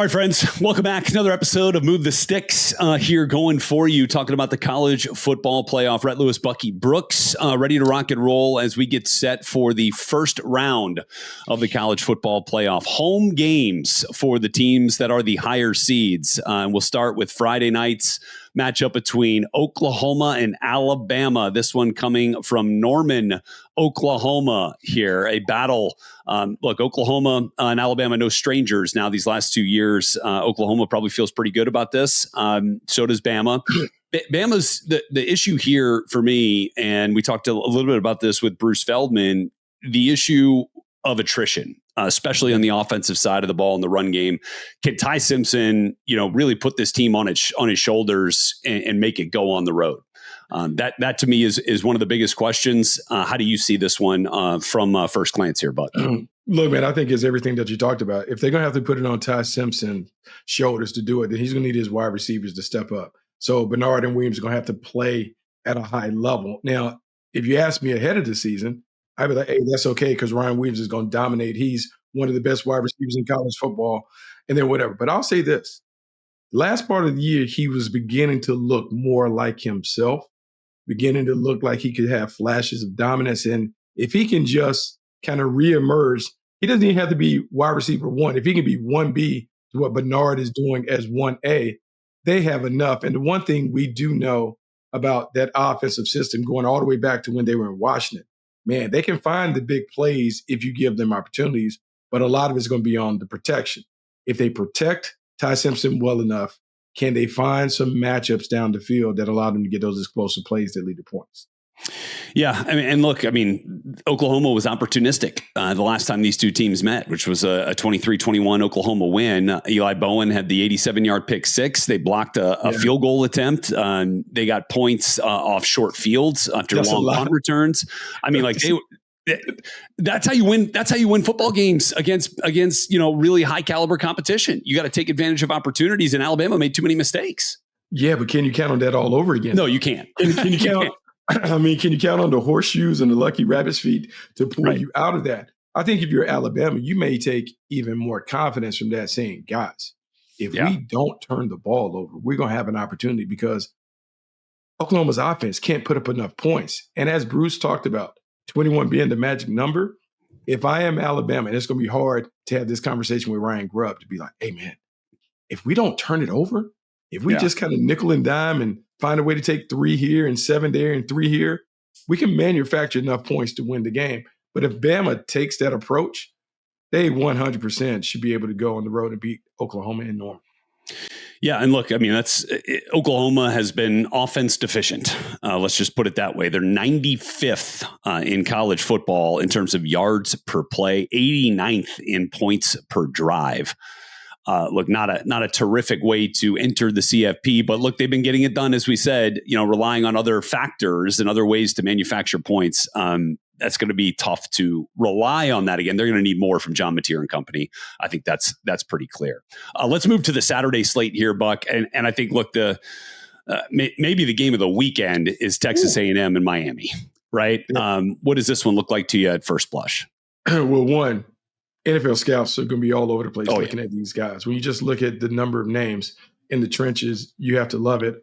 All right, friends, welcome back. Another episode of Move the Sticks here going for you, talking about the college football playoff. Rhett Lewis, Bucky Brooks, ready to rock and roll as we get set for the first round of the college football playoff. Home games for the teams that are the higher seeds. We'll start with Friday night's matchup between Oklahoma and Alabama. This one coming from Norman, Oklahoma here. A battle. Look, Oklahoma and Alabama, no strangers now these last 2 years. Oklahoma probably feels pretty good about this. So does Bama. Bama's the issue here for me, and we talked a little bit about this with Bruce Feldman, the issue of attrition, especially on the offensive side of the ball in the run game. Can Ty Simpson, really put this team on his shoulders and make it go on the road? That to me is one of the biggest questions. How do you see this one from first glance here, Bud? Look, man, I think it's everything that you talked about. If they're going to have to put it on Ty Simpson's shoulders to do it, then he's going to need his wide receivers to step up. So Bernard and Williams are going to have to play at a high level. Now, if you ask me ahead of the season, I'd be like, hey, that's okay because Ryan Williams is going to dominate. He's one of the best wide receivers in college football, and then whatever. But I'll say this. Last part of the year, he was beginning to look more like himself, beginning to look like he could have flashes of dominance. And if he can just kind of reemerge, he doesn't even have to be wide receiver one. If he can be 1B to what Bernard is doing as 1A, they have enough. And the one thing we do know about that offensive system going all the way back to when they were in Washington, man, they can find the big plays if you give them opportunities, but a lot of it's going to be on the protection. If they protect Ty Simpson well enough, can they find some matchups down the field that allow them to get those explosive plays that lead to points? Yeah, look, Oklahoma was opportunistic the last time these two teams met, which was a 23-21 Oklahoma win. Eli Bowen had the 87-yard pick six. They blocked a field goal attempt. They got points off short fields after long punt returns. That's how you win. That's how you win football games against really high caliber competition. You got to take advantage of opportunities, and Alabama made too many mistakes. Yeah, but can you count on that all over again? No, you can't. Can you count? Can you count on the horseshoes and the lucky rabbit's feet to pull you out of that? I think if you're Alabama, you may take even more confidence from that, saying, guys, if we don't turn the ball over, we're going to have an opportunity because Oklahoma's offense can't put up enough points. And as Bruce talked about, 21 being the magic number, if I am Alabama, and it's going to be hard to have this conversation with Ryan Grubb to be like, hey, man, if we don't turn it over, if we just kind of nickel and dime and find a way to take 3 here and 7 there and 3 here, we can manufacture enough points to win the game. But if Bama takes that approach, they 100% should be able to go on the road and beat Oklahoma in Norman. Yeah, and look, that's Oklahoma has been offense deficient. Let's just put it that way. They're 95th in college football in terms of yards per play, 89th in points per drive. Look, not a terrific way to enter the CFP, but look, they've been getting it done, as we said, relying on other factors and other ways to manufacture points. That's going to be tough to rely on that again. They're going to need more from John Mateer and company. I think that's pretty clear. Let's move to the Saturday slate here, Buck. And I think, look, maybe the game of the weekend is Texas A&M and Miami, right? Yeah. What does this one look like to you at first blush? Well, one, NFL scouts are going to be all over the place looking at these guys. When you just look at the number of names in the trenches, you have to love it.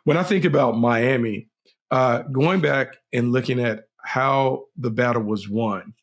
When I think about Miami, going back and looking at how the battle was won,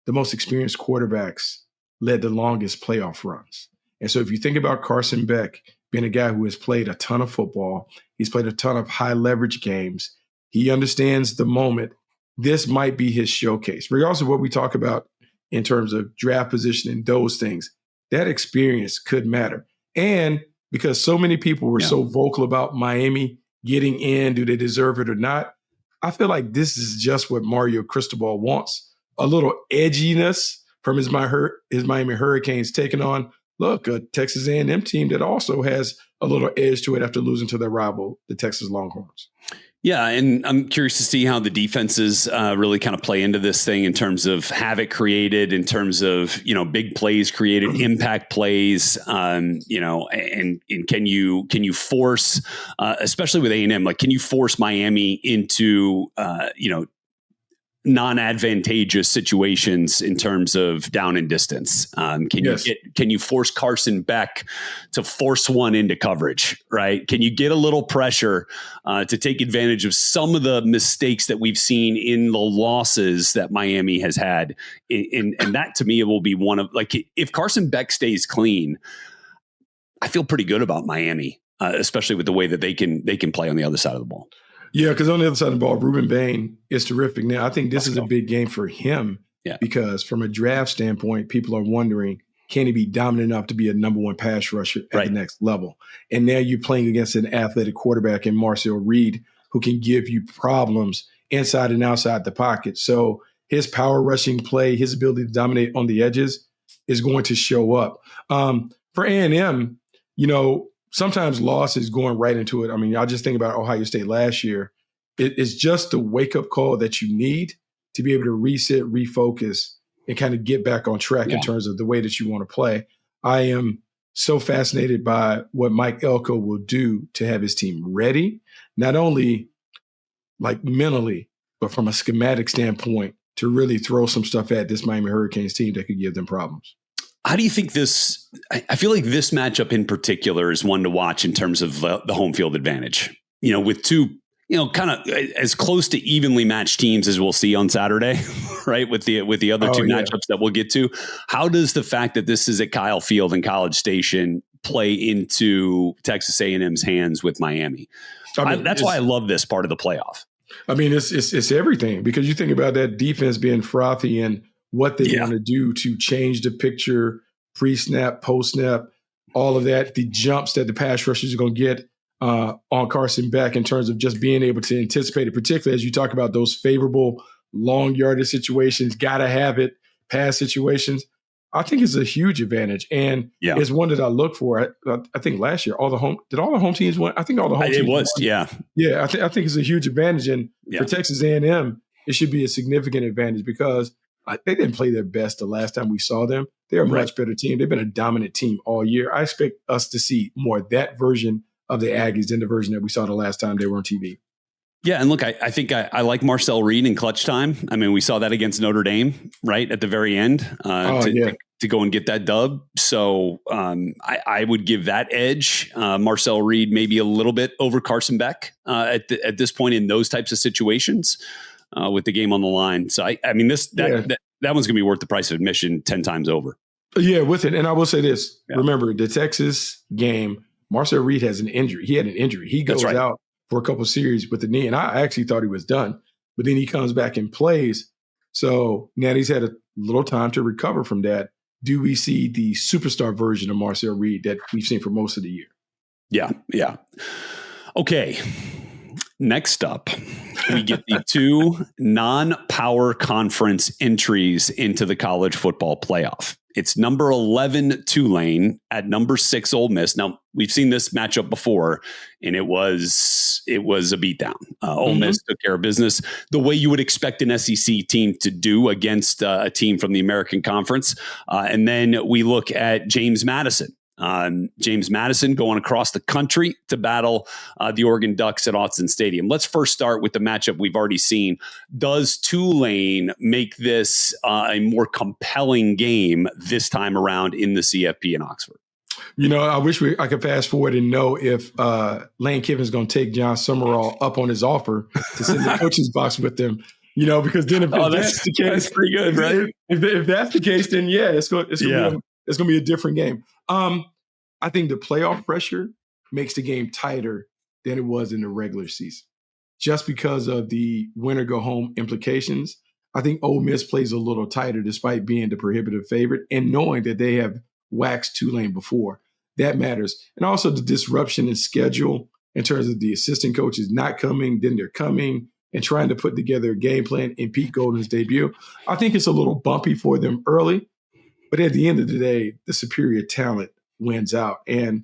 the most experienced quarterbacks led the longest playoff runs. And so if you think about Carson Beck being a guy who has played a ton of football, he's played a ton of high leverage games, he understands the moment. This might be his showcase. Regardless of what we talk about in terms of draft position and those things, that experience could matter. And because so many people were so vocal about Miami getting in, do they deserve it or not? I feel like this is just what Mario Cristobal wants. A little edginess from his Miami Hurricanes taking on, look, a Texas A&M team that also has a little edge to it after losing to their rival, the Texas Longhorns. Yeah, and I'm curious to see how the defenses really kind of play into this thing in terms of havoc created, in terms of, big plays created, impact plays, and can you force, especially with A&M, like, can you force Miami into, non-advantageous situations in terms of down and distance. Can you force Carson Beck to force one into coverage, right? Can you get a little pressure to take advantage of some of the mistakes that we've seen in the losses that Miami has had? And that to me, it will be one of, like, if Carson Beck stays clean, I feel pretty good about Miami, especially with the way that they can play on the other side of the ball. Yeah, because on the other side of the ball, Ruben Bain is terrific. Now, I think this is a big game for him because from a draft standpoint, people are wondering, can he be dominant enough to be a number one pass rusher at the next level? And now you're playing against an athletic quarterback in Marcel Reed who can give you problems inside and outside the pocket. So his power rushing play, his ability to dominate on the edges is going to show up. For A&M, sometimes loss is going right into it. I mean, I just think about Ohio State last year. It's just the wake-up call that you need to be able to reset, refocus, and kind of get back on track in terms of the way that you want to play. I am so fascinated by what Mike Elko will do to have his team ready, not only like mentally, but from a schematic standpoint to really throw some stuff at this Miami Hurricanes team that could give them problems. How do you think this – I feel like this matchup in particular is one to watch in terms of the home field advantage, with two, kind of as close to evenly matched teams as we'll see on Saturday, right, with the other two matchups that we'll get to. How does the fact that this is at Kyle Field and College Station play into Texas A&M's hands with Miami? That's why I love this part of the playoff. I mean, it's everything because you think about that defense being frothy and what they want to do to change the picture, pre-snap, post-snap, all of that, the jumps that the pass rushers are going to get on Carson Beck in terms of just being able to anticipate it, particularly as you talk about those favorable long yardage situations, got to have it, pass situations. I think it's a huge advantage. And it's one that I look for. I think last year, all the home teams won? I think all the home teams won. Yeah, I think it's a huge advantage. And for Texas A&M, it should be a significant advantage because they didn't play their best the last time we saw them. They're a much better team. They've been a dominant team all year. I expect us to see more of that version of the Aggies than the version that we saw the last time they were on TV. Yeah, and look, I think I like Marcel Reed in clutch time. I mean, we saw that against Notre Dame, right, at the very end to go and get that dub. So I would give that edge. Marcel Reed maybe a little bit over Carson Beck at this point in those types of situations. With the game on the line. So, that one's going to be worth the price of admission 10 times over. Yeah, with it. And I will say this. Yeah. Remember, the Texas game, Marcel Reed has an injury. He had an injury. He goes out for a couple of series with the knee, and I actually thought he was done. But then he comes back and plays. So now he's had a little time to recover from that. Do we see the superstar version of Marcel Reed that we've seen for most of the year? Yeah. Okay. Next up, we get the two non-power conference entries into the college football playoff. It's number 11 Tulane at number 6 Ole Miss. Now, we've seen this matchup before, and it was a beatdown. Ole Miss took care of business the way you would expect an SEC team to do against a team from the American Conference. And then we look at James Madison. James Madison going across the country to battle the Oregon Ducks at Autzen Stadium. Let's first start with the matchup we've already seen. Does Tulane make this a more compelling game this time around in the CFP in Oxford? I wish I could fast forward and know if Lane Kiffin's going to take John Summerall up on his offer to sit in the coach's box with them. Because then if that's the case, that's pretty good, right? If that's the case, then it's going to be a different game. I think the playoff pressure makes the game tighter than it was in the regular season. Just because of the winner go home implications, I think Ole Miss plays a little tighter despite being the prohibitive favorite and knowing that they have waxed Tulane before. That matters. And also the disruption in schedule in terms of the assistant coaches not coming, then they're coming and trying to put together a game plan in Pete Golden's debut. I think it's a little bumpy for them early, but at the end of the day, the superior talent wins out. And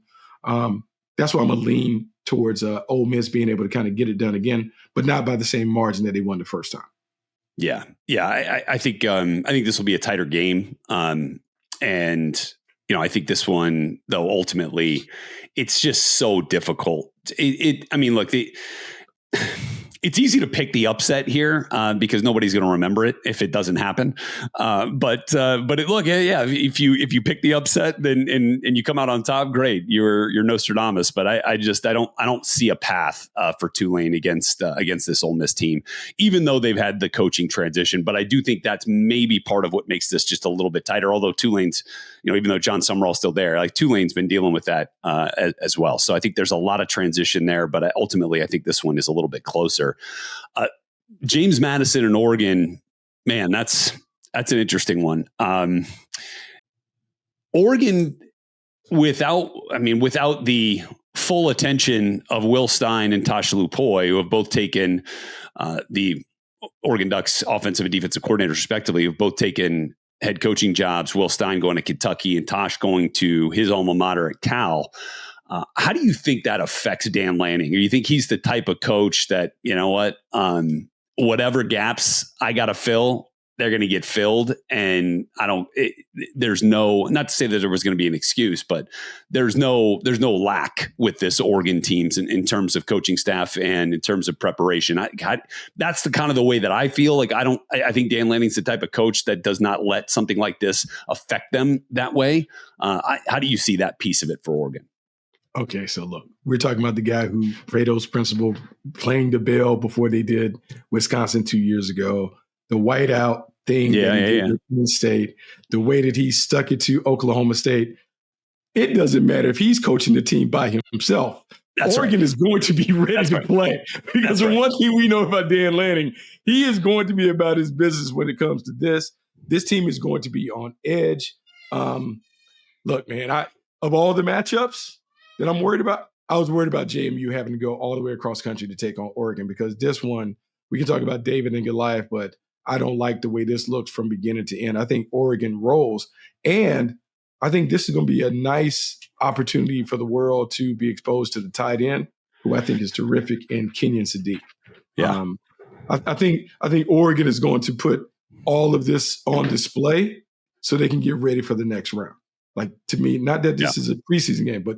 that's why I'm going to lean towards Ole Miss being able to kind of get it done again, but not by the same margin that they won the first time. Yeah. I think this will be a tighter game. And I think this one, though, ultimately, it's just so difficult. It's it's easy to pick the upset here because nobody's going to remember it if it doesn't happen. But look, yeah, if you pick the upset, then and you come out on top, great. You're Nostradamus. But I don't see a path for Tulane against this Ole Miss team, even though they've had the coaching transition. But I do think that's maybe part of what makes this just a little bit tighter. Although Tulane's, even though John Summerall's still there, like Tulane's been dealing with that as well. So I think there's a lot of transition there. But ultimately, I think this one is a little bit closer. James Madison and Oregon, man, that's an interesting one. Oregon, without the full attention of Will Stein and Tosh Lupoi, who have both taken the Oregon Ducks offensive and defensive coordinators respectively, have both taken head coaching jobs. Will Stein going to Kentucky and Tosh going to his alma mater at Cal. How do you think that affects Dan Lanning? Or you think he's the type of coach that, whatever gaps I got to fill, they're going to get filled? And there's no, not to say that there was going to be an excuse, but there's no lack with this Oregon teams in terms of coaching staff and in terms of preparation. That's the kind of the way that I feel. Like, I think Dan Lanning's the type of coach that does not let something like this affect them that way. How do you see that piece of it for Oregon? Okay, so look, we're talking about the guy who Fredo's principal playing the bell before they did Wisconsin 2 years ago. The whiteout thing, in State, the way that he stuck it to Oklahoma State. It doesn't matter if he's coaching the team by himself. Oregon is going to be ready to play, because the one thing we know about Dan Lanning, he is going to be about his business when it comes to this. This team is going to be on edge. Look, man, of all the matchups that I'm worried about, I was worried about JMU having to go all the way across country to take on Oregon, because this one, we can talk about David and Goliath, but I don't like the way this looks from beginning to end. I think Oregon rolls, and I think this is going to be a nice opportunity for the world to be exposed to the tight end, who I think is terrific, in Kenyon Sadiq. Yeah. I think Oregon is going to put all of this on display so they can get ready for the next round. Like, to me, not that this is a preseason game, but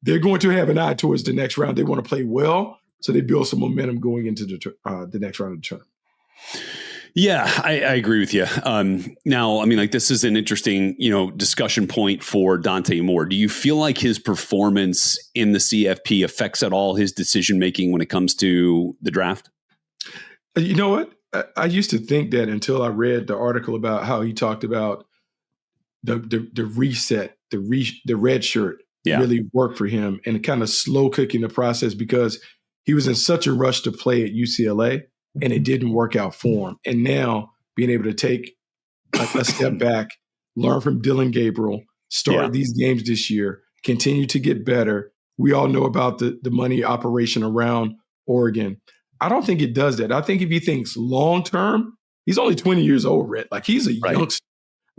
they're going to have an eye towards the next round. They want to play well, so they build some momentum going into the next round of the tournament. Yeah, I agree with you. Now, this is an interesting, discussion point for Dante Moore. Do you feel like his performance in the CFP affects at all his decision-making when it comes to the draft? You know what? I used to think that until I read the article about how he talked about the reset, the red shirt really worked for him, and kind of slow cooking the process, because he was in such a rush to play at UCLA and it didn't work out for him. And now being able to take a step back, learn from Dylan Gabriel, start these games this year, continue to get better. We all know about the money operation around Oregon. I don't think it does that. I think if he thinks long-term, he's only 20 years old, Rhett. Like, he's a youngster.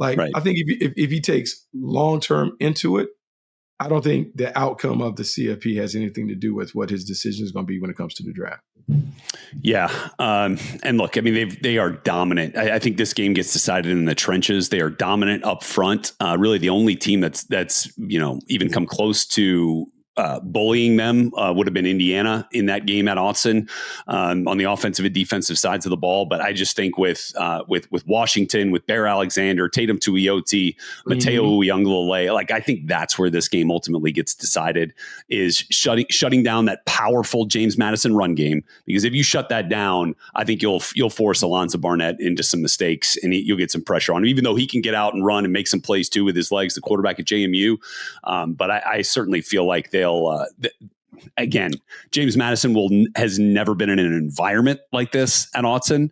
I think if he takes long-term into it, I don't think the outcome of the CFP has anything to do with what his decision is going to be when it comes to the draft. Yeah. And look, they are dominant. I think this game gets decided in the trenches. They are dominant up front. Really the only team that's even come close to bullying them would have been Indiana in that game at Autzen on the offensive and defensive sides of the ball. But I just think with Washington, with Bear Alexander, Tatum Tuioti, Mateo Uiagalelei, like, I think that's where this game ultimately gets decided, is shutting down that powerful James Madison run game. Because if you shut that down, I think you'll force Alonzo Barnett into some mistakes, and you'll get some pressure on him, even though he can get out and run and make some plays too with his legs, the quarterback at JMU. But I certainly feel like again, James Madison has never been in an environment like this at Autzen.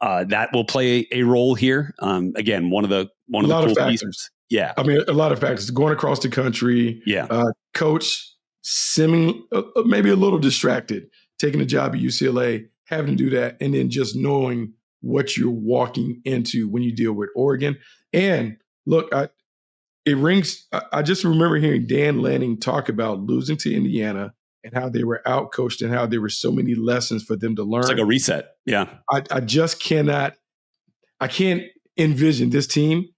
That will play a role here. Again, one of the cool pieces. Yeah, a lot of factors going across the country. Yeah, coach seeming maybe a little distracted, taking a job at UCLA, having to do that, and then just knowing what you're walking into when you deal with Oregon. And look, I just remember hearing Dan Lanning talk about losing to Indiana and how they were outcoached and how there were so many lessons for them to learn. It's like a reset. Yeah. I just can't envision this team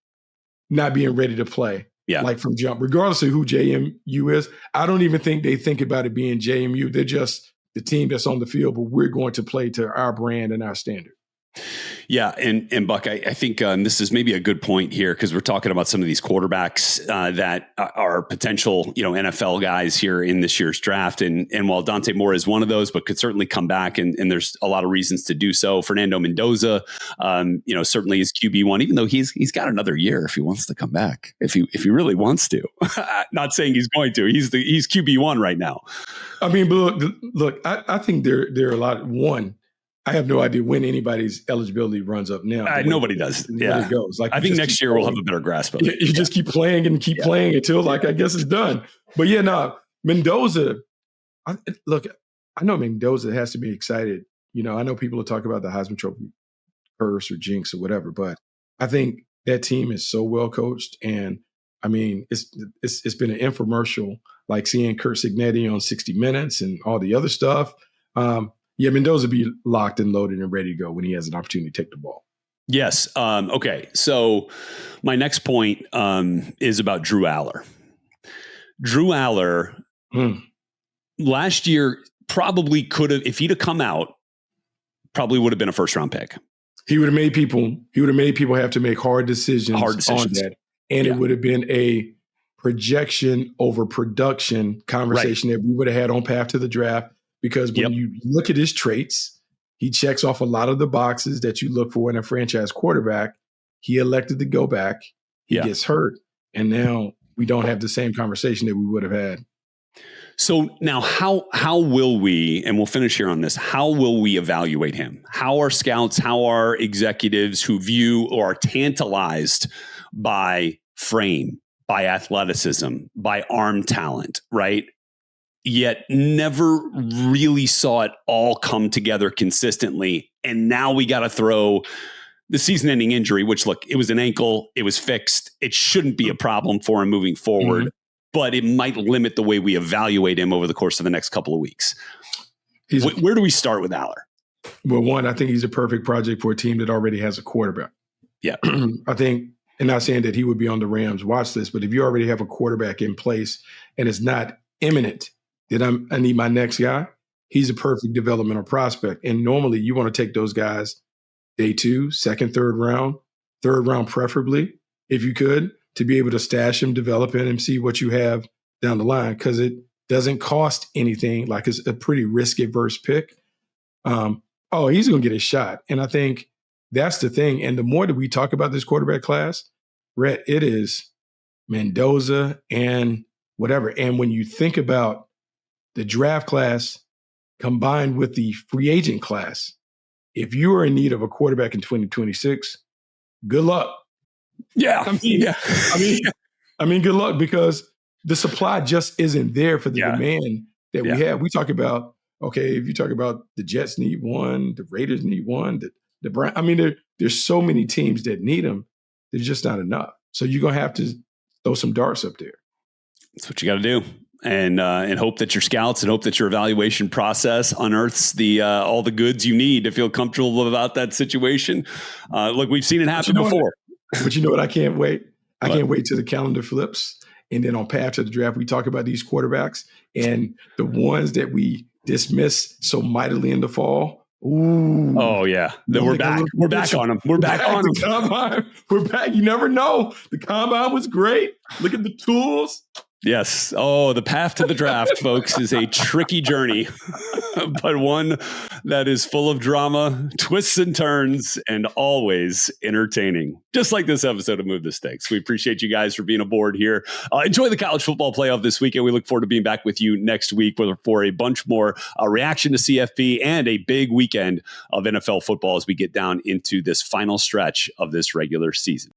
not being ready to play. Yeah. Like, from jump, regardless of who JMU is. I don't even think they think about it being JMU. the team that's on the field, but we're going to play to our brand and our standard. Yeah. And Buck, I think this is maybe a good point here because we're talking about some of these quarterbacks that are potential, NFL guys here in this year's draft. And while Dante Moore is one of those, but could certainly come back and there's a lot of reasons to do so. Fernando Mendoza, certainly is QB1, even though he's got another year if he wants to come back, if he really wants to. Not saying he's going to. He's QB1 right now. I mean, but look, I think there are a lot. One, I have no idea when anybody's eligibility runs up now. Nobody does. Yeah. It goes. I think next year we'll have a better grasp of it. You just keep playing and keep playing until I guess it's done. But Mendoza, I know Mendoza has to be excited. I know people will talk about the Heisman Trophy curse or jinx or whatever, but I think that team is so well coached. And I mean, it's been an infomercial, like seeing Kurt Signetti on 60 Minutes and all the other stuff. Mendoza be locked and loaded and ready to go when he has an opportunity to take the ball. Yes. Okay. So my next point is about Drew Allar. Drew Allar last year probably could have, if he'd have come out, probably would have been a first round pick. He would have made people have to make hard decisions. On that. And it would have been a projection over production conversation that we would have had on path to the draft. Because when you look at his traits, he checks off a lot of the boxes that you look for in a franchise quarterback. He elected to go back. He gets hurt. And now we don't have the same conversation that we would have had. So now how will we, and we'll finish here on this, how will we evaluate him? How are scouts, how are executives who view or are tantalized by frame, by athleticism, by arm talent, right? Yet never really saw it all come together consistently. And now we got to throw the season-ending injury, which, look, it was an ankle. It was fixed. It shouldn't be a problem for him moving forward, but it might limit the way we evaluate him over the course of the next couple of weeks. Where do we start with Allar? Well, one, I think he's a perfect project for a team that already has a quarterback. Yeah. I think, and not saying that he would be on the Rams watch list, but if you already have a quarterback in place and it's not imminent, that I need my next guy, he's a perfect developmental prospect. And normally you want to take those guys day 2, second, third round preferably, if you could, to be able to stash him, develop him, and see what you have down the line, because it doesn't cost anything. Like, it's a pretty risk-averse pick. He's going to get a shot. And I think that's the thing. And the more that we talk about this quarterback class, Rhett, it is Mendoza and whatever. And when you think about the draft class combined with the free agent class, if you are in need of a quarterback in 2026, good luck. Yeah. I mean, good luck, because the supply just isn't there for the demand that we have. We talk about, if you talk about the Jets need one, the Raiders need one, the Browns, there's so many teams that need them. There's just not enough. So you're going to have to throw some darts up there. That's what you got to do. And hope that your scouts and hope that your evaluation process unearths all the goods you need to feel comfortable about that situation. Look, we've seen it happen before. But you know what? I can't wait. I can't wait till the calendar flips. And then on path to the draft, we talk about these quarterbacks and the ones that we dismiss so mightily in the fall. Ooh. Oh, yeah. We're back. We're back on them. We're back on them. Combine. We're back. You never know. The combine was great. Look at the tools. Yes. Oh, the path to the draft, folks, is a tricky journey, but one that is full of drama, twists and turns, and always entertaining. Just like this episode of Move the Stakes. We appreciate you guys for being aboard here. Enjoy the college football playoff this weekend. We look forward to being back with you next week for a bunch more reaction to CFP and a big weekend of NFL football as we get down into this final stretch of this regular season.